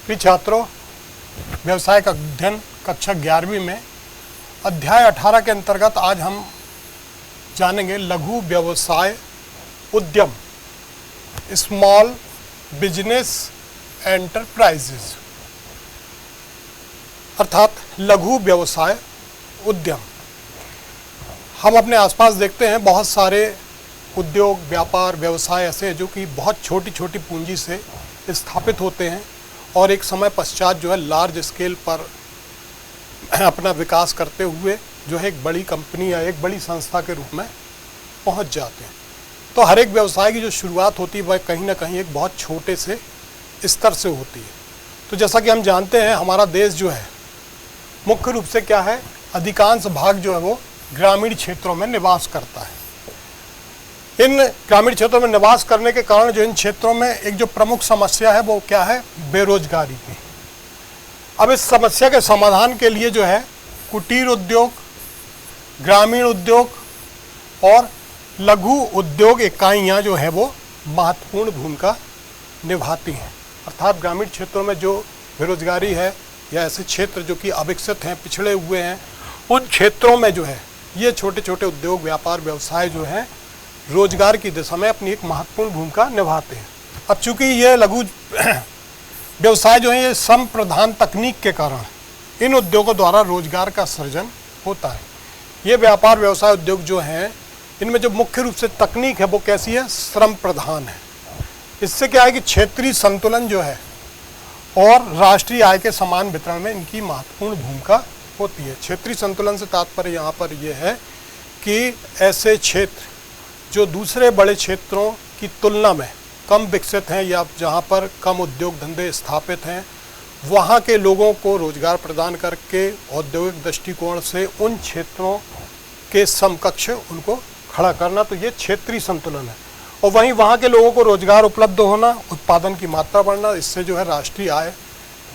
प्रिय छात्रों, व्यवसायिक अध्ययन कक्षा 11वीं में अध्याय 18 के अंतर्गत आज हम जानेंगे लघु व्यवसाय उद्यम, स्मॉल बिजनेस एंटरप्राइजेज, अर्थात लघु व्यवसाय उद्यम। हम अपने आसपास देखते हैं बहुत सारे उद्योग, व्यापार, व्यवसाय ऐसे हैं जो कि बहुत छोटी छोटी पूंजी से स्थापित होते हैं और एक समय पश्चात जो है लार्ज स्केल पर अपना विकास करते हुए जो है एक बड़ी कंपनी या एक बड़ी संस्था के रूप में पहुंच जाते हैं। तो हर एक व्यवसाय की जो शुरुआत होती है वह कहीं ना कहीं एक बहुत छोटे से स्तर से होती है। तो जैसा कि हम जानते हैं, हमारा देश जो है मुख्य रूप से क्या है, अधिकांश भाग जो है वो ग्रामीण क्षेत्रों में निवास करता है। इन ग्रामीण क्षेत्रों में निवास करने के कारण जो इन क्षेत्रों में एक जो प्रमुख समस्या है वो क्या है, बेरोजगारी की। अब इस समस्या के समाधान के लिए जो है कुटीर उद्योग, ग्रामीण उद्योग और लघु उद्योग इकाइयाँ जो है वो महत्वपूर्ण भूमिका निभाती हैं। अर्थात ग्रामीण क्षेत्रों में जो बेरोजगारी है या ऐसे क्षेत्र जो कि अविकसित हैं, पिछड़े हुए हैं, उन क्षेत्रों में जो है ये छोटे छोटे उद्योग, व्यापार, व्यवसाय जो हैं रोजगार की दिशा में अपनी एक महत्वपूर्ण भूमिका निभाते हैं। अब चूंकि ये लघु व्यवसाय जो है ये श्रम प्रधान तकनीक के कारण इन उद्योगों द्वारा रोजगार का सृजन होता है। ये व्यापार, व्यवसाय, उद्योग जो हैं इनमें जो मुख्य रूप से तकनीक है वो कैसी है, श्रम प्रधान है। इससे क्या है कि क्षेत्रीय संतुलन जो है और राष्ट्रीय आय के समान वितरण में इनकी महत्वपूर्ण भूमिका होती है। क्षेत्रीय संतुलन से तात्पर्य यहाँ पर यह है कि ऐसे क्षेत्र जो दूसरे बड़े क्षेत्रों की तुलना में कम विकसित हैं या जहाँ पर कम उद्योग धंधे स्थापित हैं, वहाँ के लोगों को रोजगार प्रदान करके औद्योगिक दृष्टिकोण से उन क्षेत्रों के समकक्ष उनको खड़ा करना, तो ये क्षेत्रीय संतुलन है। और वहीं वहाँ के लोगों को रोजगार उपलब्ध होना, उत्पादन की मात्रा बढ़ना, इससे जो है राष्ट्रीय आय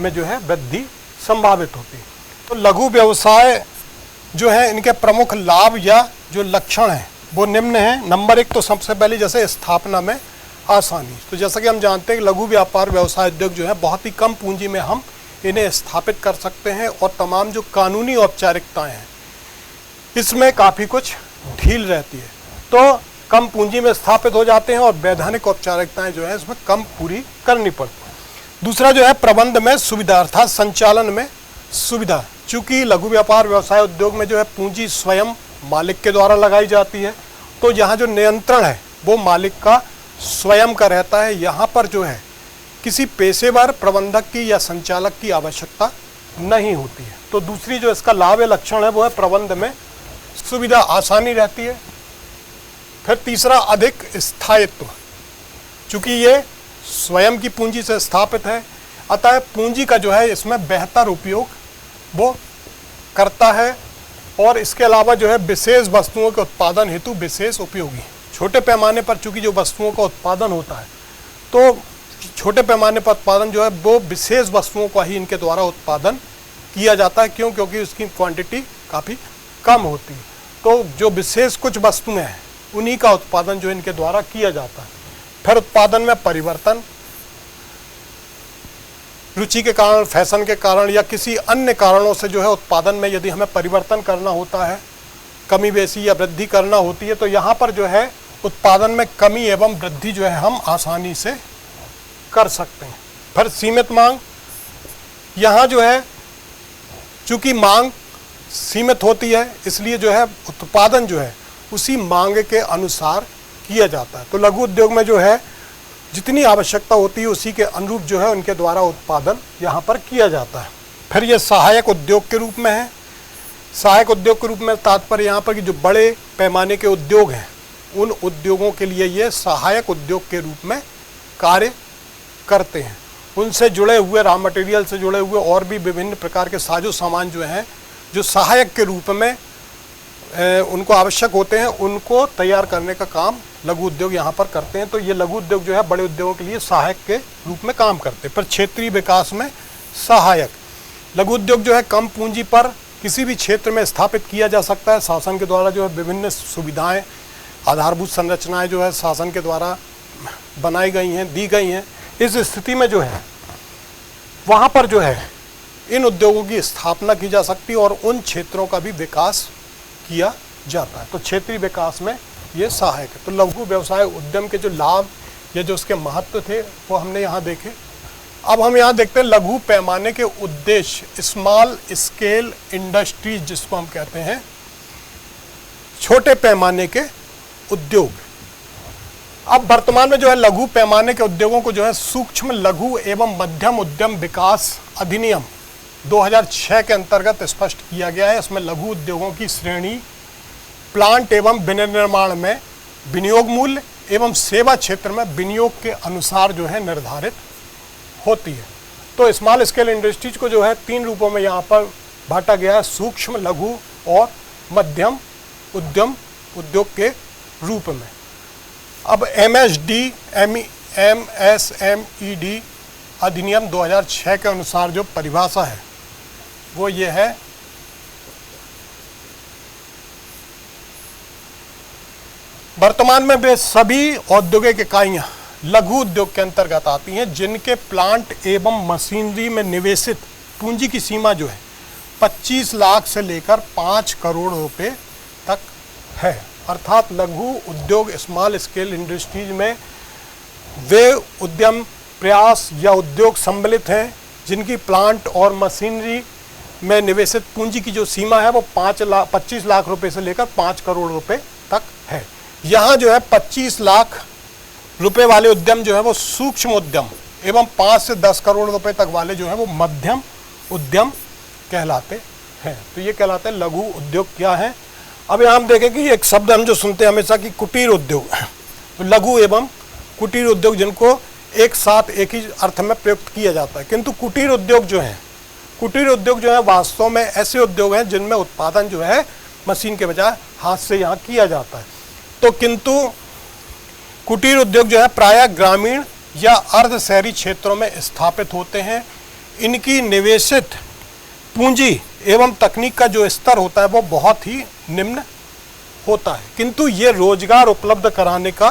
में जो है वृद्धि संभावित होती है। तो लघु व्यवसाय जो है इनके प्रमुख लाभ या जो लक्षण हैं वो निम्न हैं। नंबर 1 तो सबसे पहले जैसे स्थापना में आसानी। तो जैसा कि हम जानते हैं कि लघु व्यापार, व्यवसाय, उद्योग जो है बहुत ही कम पूंजी में हम इन्हें स्थापित कर सकते हैं और तमाम जो कानूनी औपचारिकताएं हैं इसमें काफ़ी कुछ ढील रहती है, तो कम पूंजी में स्थापित हो जाते हैं और वैधानिक औपचारिकताएं जो है इसमें कम पूरी करनी पड़ती है। दूसरा जो है प्रबंध में सुविधा, अर्थात संचालन में सुविधा। चूँकि लघु व्यापार, व्यवसाय, उद्योग में जो है पूंजी स्वयं मालिक के द्वारा लगाई जाती है, तो यहाँ जो नियंत्रण है वो मालिक का स्वयं का रहता है। यहाँ पर जो है किसी पेशेवर प्रबंधक की या संचालक की आवश्यकता नहीं होती है। तो दूसरी जो इसका लाभ या लक्षण है वो है प्रबंध में सुविधा, आसानी रहती है। फिर तीसरा अधिक स्थायित्व। चूँकि ये स्वयं की पूंजी से स्थापित है, अतः पूंजी का जो है इसमें बेहतर उपयोग वो करता है। और इसके अलावा जो है विशेष वस्तुओं के उत्पादन हेतु विशेष उपयोगी। छोटे पैमाने पर चूंकि जो वस्तुओं का उत्पादन होता है, तो छोटे पैमाने पर उत्पादन जो है वो विशेष वस्तुओं का ही इनके द्वारा उत्पादन किया जाता है। क्यों? क्योंकि उसकी क्वांटिटी काफ़ी कम होती है। तो जो विशेष कुछ वस्तुएं हैं उन्हीं का उत्पादन जो इनके द्वारा किया जाता है। फिर उत्पादन में परिवर्तन, रुचि के कारण, फैशन के कारण या किसी अन्य कारणों से जो है उत्पादन में यदि हमें परिवर्तन करना होता है, कमी बेसी या वृद्धि करना होती है, तो यहाँ पर जो है उत्पादन में कमी एवं वृद्धि जो है हम आसानी से कर सकते हैं। फिर सीमित मांग। यहाँ जो है चूँकि मांग सीमित होती है इसलिए जो है उत्पादन जो है उसी मांग के अनुसार किया जाता है। तो लघु उद्योग में जो है जितनी आवश्यकता होती है उसी के अनुरूप जो है उनके द्वारा उत्पादन यहाँ पर किया जाता है। फिर ये सहायक उद्योग के रूप में है। सहायक उद्योग के रूप में तात्पर्य यहाँ पर कि जो बड़े पैमाने के उद्योग हैं उन उद्योगों के लिए ये सहायक उद्योग के रूप में कार्य करते हैं। उनसे जुड़े हुए रॉ मटेरियल से जुड़े हुए और भी विभिन्न प्रकार के साजो सामान जो हैं जो सहायक के रूप में उनको आवश्यक होते हैं, उनको तैयार करने का काम लघु उद्योग यहाँ पर करते हैं। तो ये लघु उद्योग जो है बड़े उद्योगों के लिए सहायक के रूप में काम करते हैं। पर क्षेत्रीय विकास में सहायक। लघु उद्योग जो है कम पूंजी पर किसी भी क्षेत्र में स्थापित किया जा सकता है। शासन के द्वारा जो है विभिन्न सुविधाएं, आधारभूत संरचनाएं जो है शासन के द्वारा बनाई गई हैं, दी गई हैं। इस स्थिति में जो है वहाँ पर जो है इन उद्योगों की स्थापना की जा सकती है और उन क्षेत्रों का भी विकास किया जाता है। तो क्षेत्रीय विकास में ये सहायक है। तो लघु व्यवसाय उद्यम के जो लाभ या जो उसके महत्व थे वो हमने यहाँ देखे। अब हम यहाँ देखते हैं लघु पैमाने के उद्देश्य, स्मॉल स्केल इंडस्ट्रीज जिसको हम कहते हैं, छोटे पैमाने के उद्योग। अब वर्तमान में जो है लघु पैमाने के उद्योगों को जो है सूक्ष्म लघु एवं मध्यम उद्यम विकास अधिनियम 2006 के अंतर्गत स्पष्ट किया गया है। इसमें लघु उद्योगों की श्रेणी प्लांट एवं विनिर्माण में विनियोग मूल्य एवं सेवा क्षेत्र में विनियोग के अनुसार जो है निर्धारित होती है। तो स्मॉल स्केल इंडस्ट्रीज को जो है 3 रूपों में यहाँ पर बांटा गया है, सूक्ष्म लघु और मध्यम उद्योग के रूप में। अब MSMED अधिनियम 2006 के अनुसार जो परिभाषा है वो ये है, वर्तमान में वे सभी औद्योगिक इकाइयां लघु उद्योग के अंतर्गत आती हैं जिनके प्लांट एवं मशीनरी में निवेशित पूंजी की सीमा जो है 25 लाख से लेकर 5 करोड़ रुपए तक है। अर्थात लघु उद्योग स्मॉल स्केल इंडस्ट्रीज में वे उद्यम प्रयास या उद्योग सम्मिलित हैं जिनकी प्लांट और मशीनरी में निवेशित पूंजी की जो सीमा है वो 25 लाख रुपए से लेकर 5 करोड़ रुपए तक है। यहाँ जो है 25 लाख रुपए वाले उद्यम जो है वो सूक्ष्म उद्यम एवं 5 से 10 करोड़ रुपए तक वाले जो है वो मध्यम उद्यम कहलाते हैं। तो ये कहलाते हैं लघु उद्योग क्या है। अब यहाँ हम देखें कि एक शब्द हम जो सुनते हैं हमेशा कि कुटीर उद्योग, तो लघु एवं कुटीर उद्योग जिनको एक साथ एक ही अर्थ में प्रयुक्त किया जाता है, किंतु कुटीर उद्योग जो है वास्तव में ऐसे उद्योग हैं जिनमें उत्पादन जो है मशीन के बजाय हाथ से यहाँ किया जाता है। तो किंतु कुटीर उद्योग जो है प्रायः ग्रामीण या अर्ध शहरी क्षेत्रों में स्थापित होते हैं। इनकी निवेशित पूंजी एवं तकनीक का जो स्तर होता है वो बहुत ही निम्न होता है, किंतु ये रोजगार उपलब्ध कराने का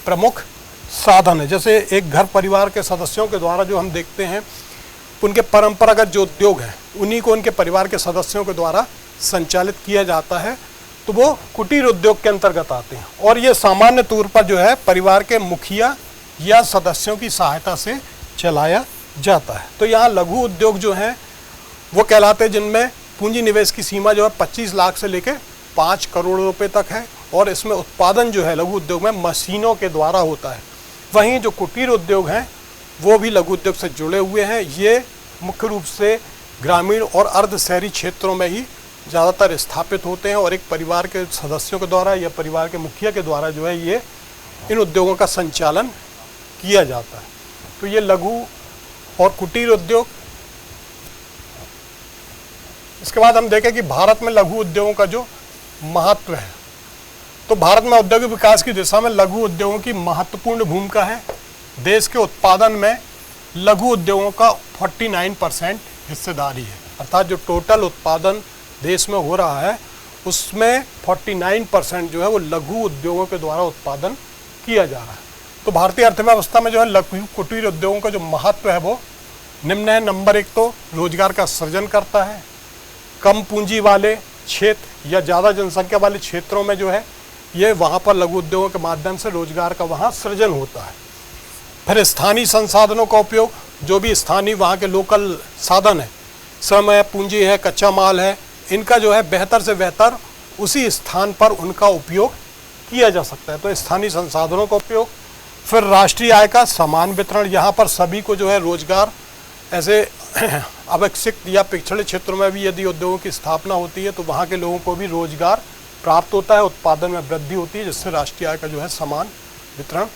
प्रमुख साधन है। जैसे एक घर परिवार के सदस्यों के द्वारा जो हम देखते हैं उनके परंपरागत जो उद्योग हैं उन्हीं को उनके परिवार के सदस्यों के द्वारा संचालित किया जाता है, तो वो कुटीर उद्योग के अंतर्गत आते हैं। और ये सामान्य तौर पर जो है परिवार के मुखिया या सदस्यों की सहायता से चलाया जाता है। तो यहाँ लघु उद्योग जो हैं वो कहलाते हैं जिनमें पूंजी निवेश की सीमा जो है 25 लाख से लेकर 5 करोड़ रुपए तक है और इसमें उत्पादन जो है लघु उद्योग में मशीनों के द्वारा होता है। वहीं जो कुटीर उद्योग हैं वो भी लघु उद्योग से जुड़े हुए हैं। ये मुख्य रूप से ग्रामीण और अर्ध शहरी क्षेत्रों में ही ज़्यादातर स्थापित होते हैं और एक परिवार के सदस्यों के द्वारा या परिवार के मुखिया के द्वारा जो है ये इन उद्योगों का संचालन किया जाता है। तो ये लघु और कुटीर उद्योग। इसके बाद हम देखें कि भारत में लघु उद्योगों का जो महत्व है, तो भारत में औद्योगिक विकास की दिशा में लघु उद्योगों की महत्वपूर्ण भूमिका है। देश के उत्पादन में लघु उद्योगों का 49% हिस्सेदारी है, अर्थात जो टोटल उत्पादन देश में हो रहा है उसमें 49% जो है वो लघु उद्योगों के द्वारा उत्पादन किया जा रहा है। तो भारतीय अर्थव्यवस्था में जो है लघु कुटीर उद्योगों का जो महत्व है वो निम्न है। नंबर 1 तो रोजगार का सृजन करता है। कम पूंजी वाले क्षेत्र या ज़्यादा जनसंख्या वाले क्षेत्रों में जो है ये वहाँ पर लघु उद्योगों के माध्यम से रोजगार का वहाँ सृजन होता है। फिर स्थानीय संसाधनों का उपयोग, जो भी स्थानीय वहाँ के लोकल साधन है, श्रम है, पूंजी है, कच्चा माल है, इनका जो है बेहतर से बेहतर उसी स्थान पर उनका उपयोग किया जा सकता है। तो स्थानीय संसाधनों का उपयोग। फिर राष्ट्रीय आय का समान वितरण, यहाँ पर सभी को जो है रोजगार, ऐसे अविकसित या पिछड़े क्षेत्रों में भी यदि उद्योगों की स्थापना होती है तो वहाँ के लोगों को भी रोजगार प्राप्त होता है, उत्पादन में वृद्धि होती है, जिससे राष्ट्रीय आय का जो है समान वितरण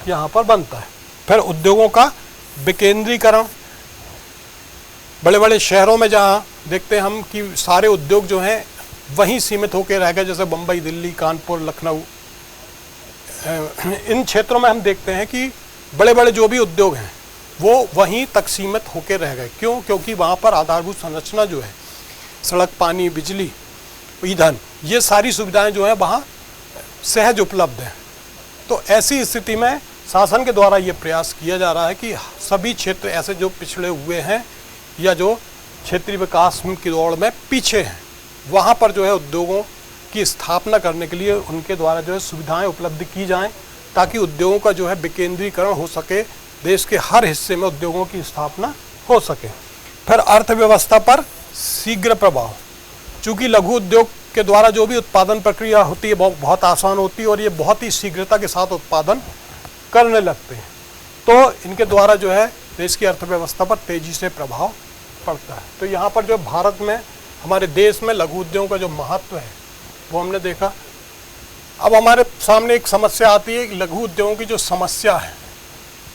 यहाँ पर बनता है। फिर उद्योगों का विकेंद्रीकरण, बड़े बड़े शहरों में जहाँ देखते हैं हम कि सारे उद्योग जो हैं वहीं सीमित होकर रह गए, जैसे बम्बई, दिल्ली, कानपुर, लखनऊ, इन क्षेत्रों में हम देखते हैं कि बड़े बड़े जो भी उद्योग हैं वो वहीं तक सीमित होकर रह गए। क्यों? क्योंकि वहाँ पर आधारभूत संरचना जो है, सड़क, पानी, बिजली, ईंधन, ये सारी सुविधाएं जो हैं वहाँ सहज उपलब्ध हैं। तो ऐसी स्थिति में शासन के द्वारा ये प्रयास किया जा रहा है कि सभी क्षेत्र ऐसे जो पिछड़े हुए हैं या जो क्षेत्रीय विकास की दौड़ में पीछे हैं, वहाँ पर जो है उद्योगों की स्थापना करने के लिए उनके द्वारा जो है सुविधाएं उपलब्ध की जाएं, ताकि उद्योगों का जो है विकेंद्रीकरण हो सके, देश के हर हिस्से में उद्योगों की स्थापना हो सके। फिर अर्थव्यवस्था पर शीघ्र प्रभाव, चूँकि लघु उद्योग के द्वारा जो भी उत्पादन प्रक्रिया होती है बहुत आसान होती है और ये बहुत ही शीघ्रता के साथ उत्पादन करने लगते हैं, तो इनके द्वारा जो है देश की अर्थव्यवस्था पर तेज़ी से प्रभाव पड़ता है। तो यहाँ पर जो भारत में, हमारे देश में लघु उद्योगों का जो महत्व है वो हमने देखा। अब हमारे सामने एक समस्या आती है कि लघु उद्योगों की जो समस्या है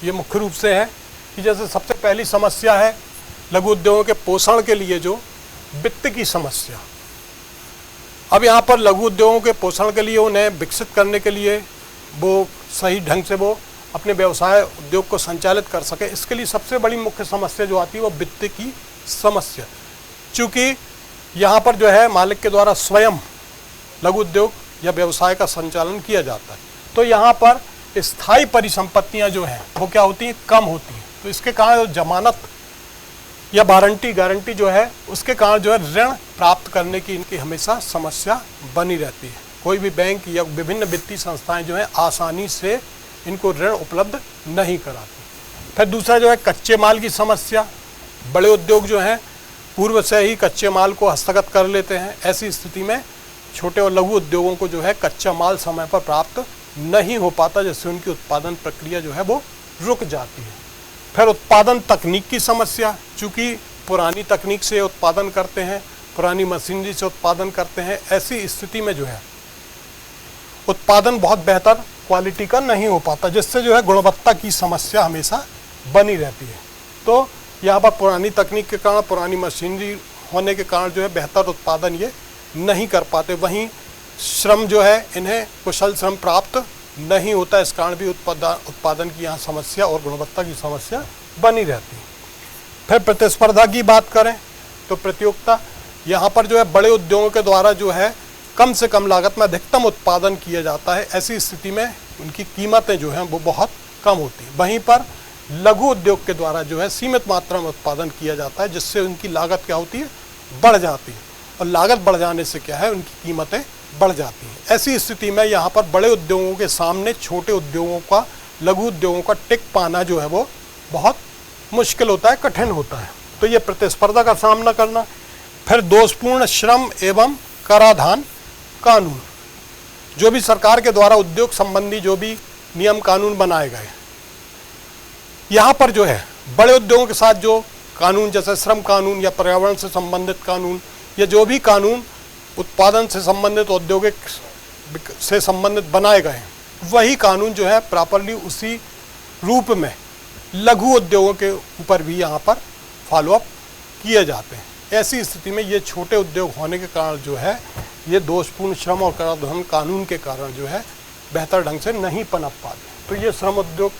ये मुख्य रूप से है कि जैसे सबसे पहली समस्या है लघु उद्योगों के पोषण के लिए जो वित्त की समस्या। अब यहाँ पर लघु उद्योगों के पोषण के लिए, उन्हें विकसित करने के लिए, वो सही ढंग से वो अपने व्यवसाय उद्योग को संचालित कर सके, इसके लिए सबसे बड़ी मुख्य समस्या जो आती है वो वित्त की समस्या। चूँकि यहाँ पर जो है मालिक के द्वारा स्वयं लघु उद्योग या व्यवसाय का संचालन किया जाता है, तो यहाँ पर स्थायी परिसंपत्तियाँ जो हैं वो क्या होती हैं, कम होती हैं। तो इसके कारण जमानत या गारंटी जो है उसके कारण जो है ऋण प्राप्त करने की इनकी हमेशा समस्या बनी रहती है। कोई भी बैंक या विभिन्न वित्तीय संस्थाएं जो है आसानी से इनको ऋण उपलब्ध नहीं कराती। फिर दूसरा जो है कच्चे माल की समस्या। बड़े उद्योग जो हैं पूर्व से ही कच्चे माल को हस्तगत कर लेते हैं, ऐसी स्थिति में छोटे और लघु उद्योगों को जो है कच्चा माल समय पर प्राप्त नहीं हो पाता, जिससे उनकी उत्पादन प्रक्रिया जो है वो रुक जाती है। फिर उत्पादन तकनीक की समस्या, चूँकि पुरानी तकनीक से उत्पादन करते हैं, पुरानी मशीनरी से उत्पादन करते हैं, ऐसी स्थिति में जो है उत्पादन बहुत बेहतर क्वालिटी का नहीं हो पाता, जिससे जो है गुणवत्ता की समस्या हमेशा बनी रहती है। तो यहाँ पर पुरानी तकनीक के कारण, पुरानी मशीनरी होने के कारण जो है बेहतर उत्पादन ये नहीं कर पाते। वहीं श्रम जो है, इन्हें कुशल श्रम प्राप्त नहीं होता, इस कारण भी उत्पादन की यहाँ समस्या और गुणवत्ता की समस्या बनी रहती है। फिर प्रतिस्पर्धा की बात करें तो प्रतियोगिता, यहाँ पर जो है बड़े उद्योगों के द्वारा जो है कम से कम लागत में अधिकतम उत्पादन किया जाता है, ऐसी स्थिति में उनकी कीमतें जो हैं वो बहुत कम होती हैं। वहीं पर लघु उद्योग के द्वारा जो है सीमित मात्रा में उत्पादन किया जाता है, जिससे उनकी लागत क्या होती है, बढ़ जाती है, और लागत बढ़ जाने से क्या है, उनकी कीमतें बढ़ जाती हैं। ऐसी स्थिति में यहाँ पर बड़े उद्योगों के सामने छोटे उद्योगों का, लघु उद्योगों का टिक पाना जो है वो बहुत मुश्किल होता है, कठिन होता है। तो ये प्रतिस्पर्धा का सामना करना। फिर दोषपूर्ण श्रम एवं कराधान कानून, जो भी सरकार के द्वारा उद्योग संबंधी जो भी नियम कानून बनाए गए, यहाँ पर जो है बड़े उद्योगों के साथ जो कानून, जैसे श्रम कानून या पर्यावरण से संबंधित कानून या जो भी कानून उत्पादन से संबंधित, औद्योगिक से संबंधित बनाए गए हैं, वही कानून जो है प्रॉपरली उसी रूप में लघु उद्योगों के ऊपर भी यहाँ पर फॉलोअप किए जाते हैं। ऐसी स्थिति में ये छोटे उद्योग होने के कारण जो है ये दोषपूर्ण श्रम और कराधान कानून के कारण जो है बेहतर ढंग से नहीं पनप पाते। तो ये श्रम उद्योग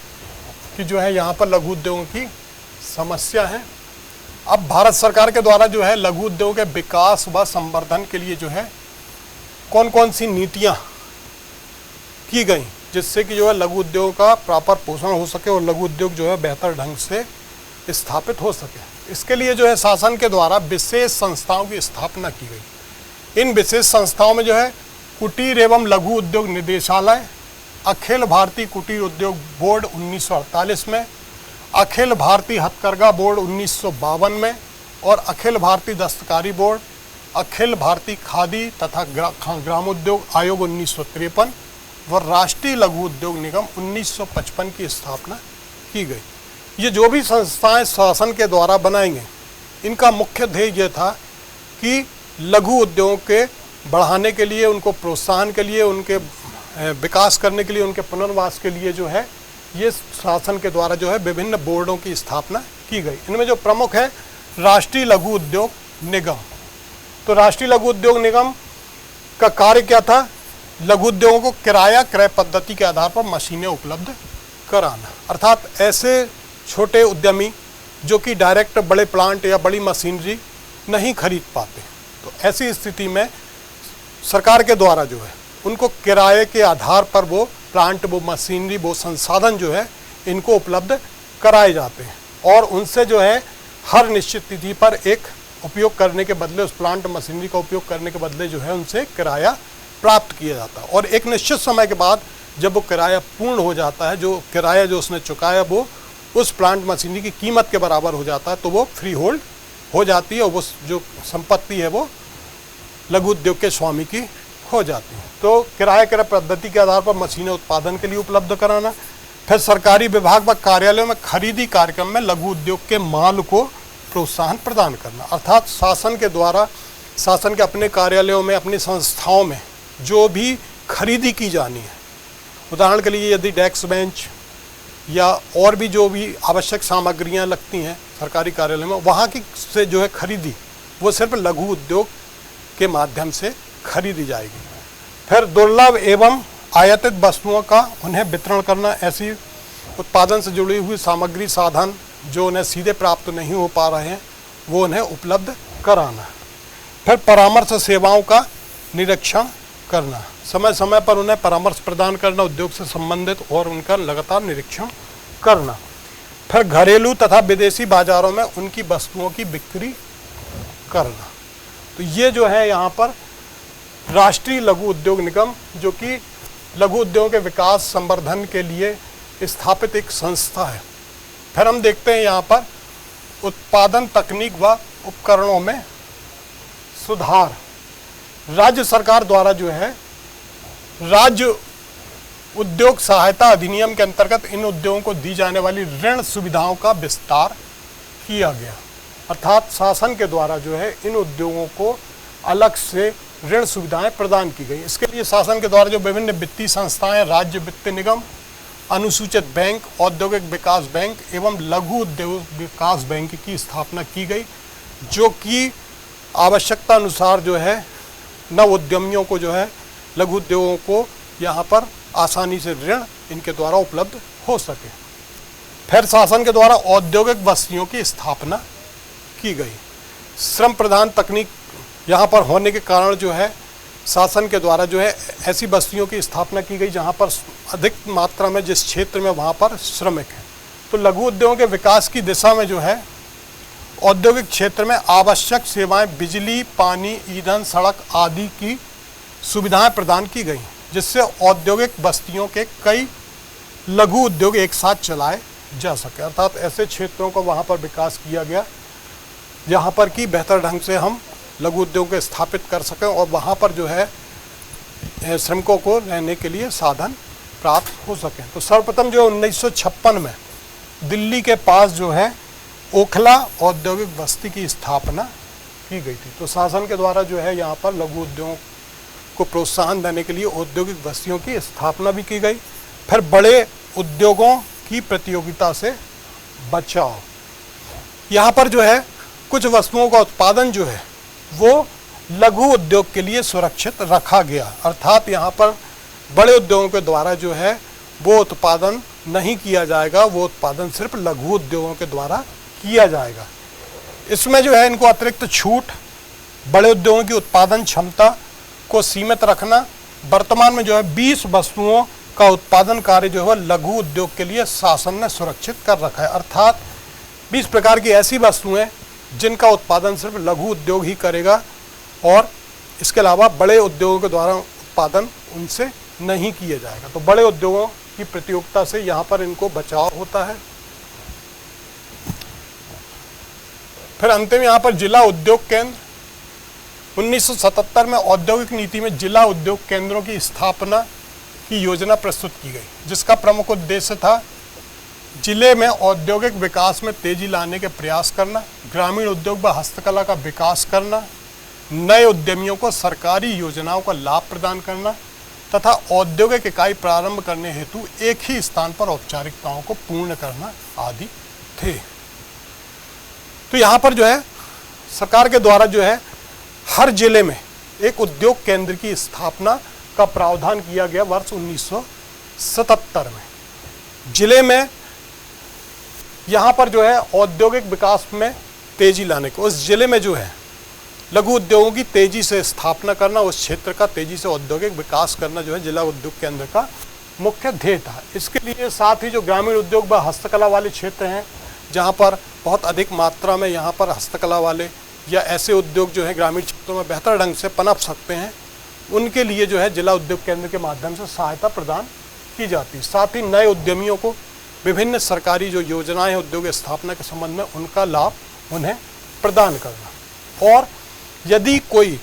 की जो है यहाँ पर लघु उद्योगों की समस्या है। अब भारत सरकार के द्वारा जो है लघु उद्योग के विकास व संवर्धन के लिए जो है कौन कौन सी नीतियाँ की गई, जिससे कि जो है लघु उद्योग का प्रॉपर पोषण हो सके और लघु उद्योग जो है बेहतर ढंग से स्थापित हो सके। इसके लिए जो है शासन के द्वारा विशेष संस्थाओं की स्थापना की गई। इन विशेष संस्थाओं में जो है कुटीर एवं लघु उद्योग निदेशालय, अखिल भारतीय कुटीर उद्योग बोर्ड 1948 में, अखिल भारतीय हथकरघा बोर्ड 1952 में, और अखिल भारतीय दस्तकारी बोर्ड, अखिल भारतीय खादी तथा ग्रामोद्योग आयोग 1953 व राष्ट्रीय लघु उद्योग निगम 1955 की स्थापना की गई। ये जो भी संस्थाएं शासन के द्वारा बनाई गई, इनका मुख्य ध्येय यह था कि लघु उद्योगों के बढ़ाने के लिए, उनको प्रोत्साहन के लिए, उनके विकास करने के लिए, उनके पुनर्वास के लिए जो है ये शासन के द्वारा जो है विभिन्न बोर्डों की स्थापना की गई। इनमें जो प्रमुख है राष्ट्रीय लघु उद्योग निगम। तो राष्ट्रीय लघु उद्योग निगम का कार्य क्या था, लघु उद्योगों को किराया क्रय पद्धति के आधार पर मशीनें उपलब्ध कराना। अर्थात ऐसे छोटे उद्यमी जो कि डायरेक्ट बड़े प्लांट या बड़ी मशीनरी नहीं खरीद पाते, तो ऐसी स्थिति में सरकार के द्वारा जो है उनको किराए के आधार पर वो प्लांट, वो मशीनरी, वो संसाधन जो है इनको उपलब्ध कराए जाते हैं, और उनसे जो है हर निश्चित तिथि पर एक उपयोग करने के बदले, उस प्लांट मशीनरी का उपयोग करने के बदले जो है उनसे किराया प्राप्त किया जाता है। और एक निश्चित समय के बाद जब वो किराया पूर्ण हो जाता है, जो किराया जो उसने चुकाया वो उस प्लांट मशीनरी की कीमत के बराबर हो जाता है, तो वो फ्री होल्ड हो जाती है और वो जो संपत्ति है वो लघु उद्योग के स्वामी की हो जाती है। तो किराया क्रय पद्धति के आधार पर मशीनें उत्पादन के लिए उपलब्ध कराना। फिर सरकारी विभाग व कार्यालयों में खरीदी कार्यक्रम में लघु उद्योग के माल को प्रोत्साहन प्रदान करना, अर्थात शासन के द्वारा, शासन के अपने कार्यालयों में, अपनी संस्थाओं में जो भी खरीदी की जानी है, उदाहरण के लिए यदि डेस्क बेंच या और भी जो भी आवश्यक सामग्रियां लगती हैं सरकारी कार्यालय में, वहाँ की से जो है खरीदी वो सिर्फ लघु उद्योग के माध्यम से खरीदी जाएगी। फिर दुर्लभ एवं आयातित वस्तुओं का उन्हें वितरण करना, ऐसी उत्पादन से जुड़ी हुई सामग्री साधन जो उन्हें सीधे प्राप्त नहीं हो पा रहे हैं वो उन्हें उपलब्ध कराना। फिर परामर्श सेवाओं का निरीक्षण करना, समय समय पर उन्हें परामर्श प्रदान करना, उद्योग से संबंधित, और उनका लगातार निरीक्षण करना। फिर घरेलू तथा विदेशी बाजारों में उनकी वस्तुओं की बिक्री करना। तो ये जो है यहाँ पर राष्ट्रीय लघु उद्योग निगम, जो कि लघु उद्योगों के विकास संवर्धन के लिए स्थापित एक संस्था है। फिर हम देखते हैं यहाँ पर उत्पादन तकनीक व उपकरणों में सुधार। राज्य सरकार द्वारा जो है राज्य उद्योग सहायता अधिनियम के अंतर्गत इन उद्योगों को दी जाने वाली ऋण सुविधाओं का विस्तार किया गया, अर्थात शासन के द्वारा जो है इन उद्योगों को अलग से ऋण सुविधाएं प्रदान की गई। इसके लिए शासन के द्वारा जो विभिन्न वित्तीय संस्थाएं, राज्य वित्त निगम, अनुसूचित बैंक, औद्योगिक विकास बैंक एवं लघु उद्योग विकास बैंक की स्थापना की गई, जो कि आवश्यकता अनुसार जो है नव उद्यमियों को जो है लघु उद्योगों को यहाँ पर आसानी से ऋण इनके द्वारा उपलब्ध हो सके। फिर शासन के द्वारा औद्योगिक बस्तियों की स्थापना की गई। श्रम प्रधान तकनीक यहाँ पर होने के कारण जो है शासन के द्वारा जो है ऐसी बस्तियों की स्थापना की गई जहाँ पर अधिक मात्रा में जिस क्षेत्र में वहाँ पर श्रमिक हैं। तो लघु उद्योगों के विकास की दिशा में जो है औद्योगिक क्षेत्र में आवश्यक सेवाएं, बिजली, पानी, ईंधन, सड़क आदि की सुविधाएं प्रदान की गई, जिससे औद्योगिक बस्तियों के कई लघु उद्योग एक साथ चलाए जा सके। अर्थात ऐसे क्षेत्रों का वहाँ पर विकास किया गया जहाँ पर कि बेहतर ढंग से हम लघु उद्योग को स्थापित कर सकें और वहाँ पर जो है श्रमिकों को रहने के लिए साधन प्राप्त हो सकें। तो सर्वप्रथम जो 1956 में दिल्ली के पास जो है ओखला औद्योगिक बस्ती की स्थापना की गई थी। तो शासन के द्वारा जो है यहाँ पर लघु उद्योगों को प्रोत्साहन देने के लिए औद्योगिक बस्तियों की स्थापना भी की गई। फिर बड़े उद्योगों की प्रतियोगिता से बचाव, यहाँ पर जो है कुछ वस्तुओं का उत्पादन जो है वो लघु उद्योग के लिए सुरक्षित रखा गया, अर्थात यहाँ पर बड़े उद्योगों के द्वारा जो है वो उत्पादन नहीं किया जाएगा, वो उत्पादन सिर्फ लघु उद्योगों के द्वारा किया जाएगा। इसमें जो है इनको अतिरिक्त छूट, बड़े उद्योगों की उत्पादन क्षमता को सीमित रखना। वर्तमान में जो है 20 वस्तुओं का उत्पादन कार्य जो है लघु उद्योग के लिए शासन ने सुरक्षित कर रखा है, अर्थात 20 प्रकार की ऐसी वस्तुएं जिनका उत्पादन सिर्फ लघु उद्योग ही करेगा और इसके अलावा बड़े उद्योगों के द्वारा उत्पादन उनसे नहीं किया जाएगा। तो बड़े उद्योगों की प्रतियोगिता से यहाँ पर इनको बचाव होता है। फिर अंतिम यहाँ पर जिला उद्योग केंद्र, 1977 में औद्योगिक नीति में जिला उद्योग केंद्रों की स्थापना की योजना प्रस्तुत की गई, जिसका प्रमुख उद्देश्य था जिले में औद्योगिक विकास में तेजी लाने के प्रयास करना, ग्रामीण उद्योग व हस्तकला का विकास करना, नए उद्यमियों को सरकारी योजनाओं का लाभ प्रदान करना तथा औद्योगिक इकाई प्रारंभ करने हेतु एक ही स्थान पर औपचारिकताओं को पूर्ण करना आदि थे। तो यहाँ पर जो है सरकार के द्वारा जो है हर जिले में एक उद्योग केंद्र की स्थापना का प्रावधान किया गया वर्ष 1977 में। जिले में यहाँ पर जो है औद्योगिक विकास में तेजी लाने को, उस जिले में जो है लघु उद्योगों की तेजी से स्थापना करना, उस क्षेत्र का तेजी से औद्योगिक विकास करना जो है जिला उद्योग केंद्र का मुख्य ध्येय था। इसके लिए साथ ही जो ग्रामीण उद्योग व हस्तकला वाले क्षेत्र हैं जहाँ पर बहुत अधिक मात्रा में यहाँ पर हस्तकला वाले या ऐसे उद्योग जो है ग्रामीण क्षेत्रों में बेहतर ढंग से पनप सकते हैं, उनके लिए जो है जिला उद्योग केंद्र के माध्यम से सहायता प्रदान की जाती है। साथ ही नए उद्यमियों को विभिन्न सरकारी जो योजनाएं हैं उद्योग स्थापना के संबंध में, उनका लाभ उन्हें प्रदान करना। और यदि कोई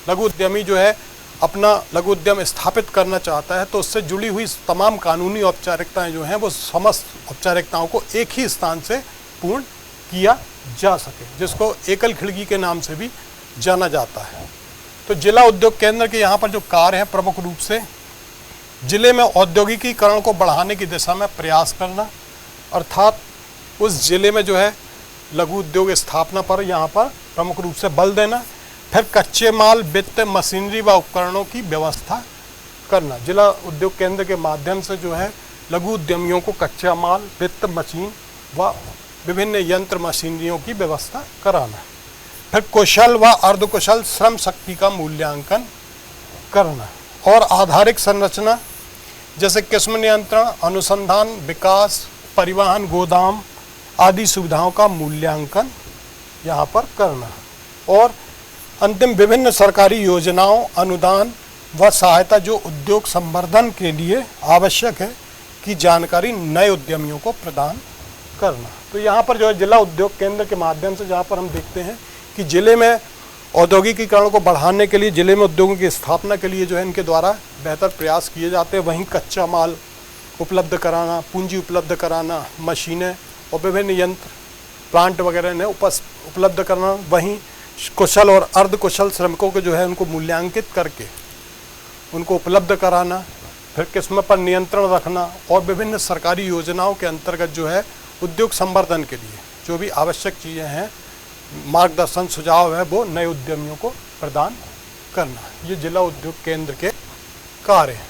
लघु उद्यमी जो है अपना लघु उद्यम स्थापित करना चाहता है तो उससे जुड़ी हुई तमाम कानूनी औपचारिकताएं जो हैं वो समस्त औपचारिकताओं को एक ही स्थान से पूर्ण किया जा सके, जिसको एकल खिड़की के नाम से भी जाना जाता है। तो जिला उद्योग केंद्र के यहाँ पर जो कार्य हैं प्रमुख रूप से जिले में औद्योगिकीकरण को बढ़ाने की दिशा में प्रयास करना, अर्थात उस जिले में जो है लघु उद्योग स्थापना पर यहाँ पर प्रमुख रूप से बल देना। फिर कच्चे माल, वित्त, मशीनरी व उपकरणों की व्यवस्था करना। जिला उद्योग केंद्र के माध्यम से जो है लघु उद्यमियों को कच्चा माल, वित्त, मशीन व विभिन्न यंत्र मशीनरियों की व्यवस्था कराना। फिर कुशल व अर्धकुशल श्रम शक्ति का मूल्यांकन करना और आधारिक संरचना जैसे किस्म नियंत्रण, अनुसंधान, विकास, परिवहन, गोदाम आदि सुविधाओं का मूल्यांकन यहाँ पर करना। और अंतिम विभिन्न सरकारी योजनाओं, अनुदान व सहायता जो उद्योग संवर्धन के लिए आवश्यक है की जानकारी नए उद्यमियों को प्रदान करना। तो यहाँ पर जो है जिला उद्योग केंद्र के माध्यम से जहाँ पर हम देखते हैं कि जिले में औद्योगिकीकरण को बढ़ाने के लिए, जिले में उद्योगों की स्थापना के लिए जो है इनके द्वारा बेहतर प्रयास किए जाते हैं। वहीं कच्चा माल उपलब्ध कराना, पूंजी उपलब्ध कराना, मशीनें और विभिन्न यंत्र, प्लांट वगैरह ने उपलब्ध करना। वहीं कुशल और अर्धकुशल श्रमिकों को जो है उनको मूल्यांकित करके उनको उपलब्ध कराना। फिर किस्म पर नियंत्रण रखना और विभिन्न सरकारी योजनाओं के अंतर्गत जो है उद्योग संवर्धन के लिए जो भी आवश्यक चीज़ें हैं, मार्गदर्शन, सुझाव है, वो नए उद्यमियों को प्रदान करना। ये जिला उद्योग केंद्र के कार्य हैं।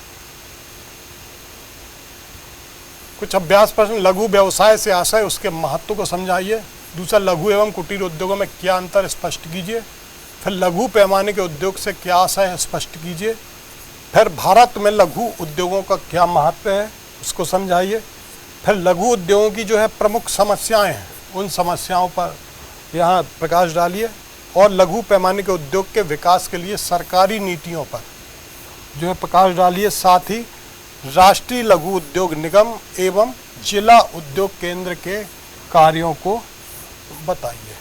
कुछ अभ्यास प्रश्न। लघु व्यवसाय से आशय, उसके महत्व को समझाइए। दूसरा, लघु एवं कुटीर उद्योगों में क्या अंतर स्पष्ट कीजिए। फिर लघु पैमाने के उद्योग से क्या आशय है, स्पष्ट कीजिए। फिर भारत में लघु उद्योगों का क्या महत्व है, उसको समझाइए। फिर लघु उद्योगों की जो है प्रमुख समस्याएं हैं, उन समस्याओं पर यहाँ प्रकाश डालिए। और लघु पैमाने के उद्योग के विकास के लिए सरकारी नीतियों पर जो है प्रकाश डालिए। साथ ही राष्ट्रीय लघु उद्योग निगम एवं जिला उद्योग केंद्र के कार्यों को बताइए।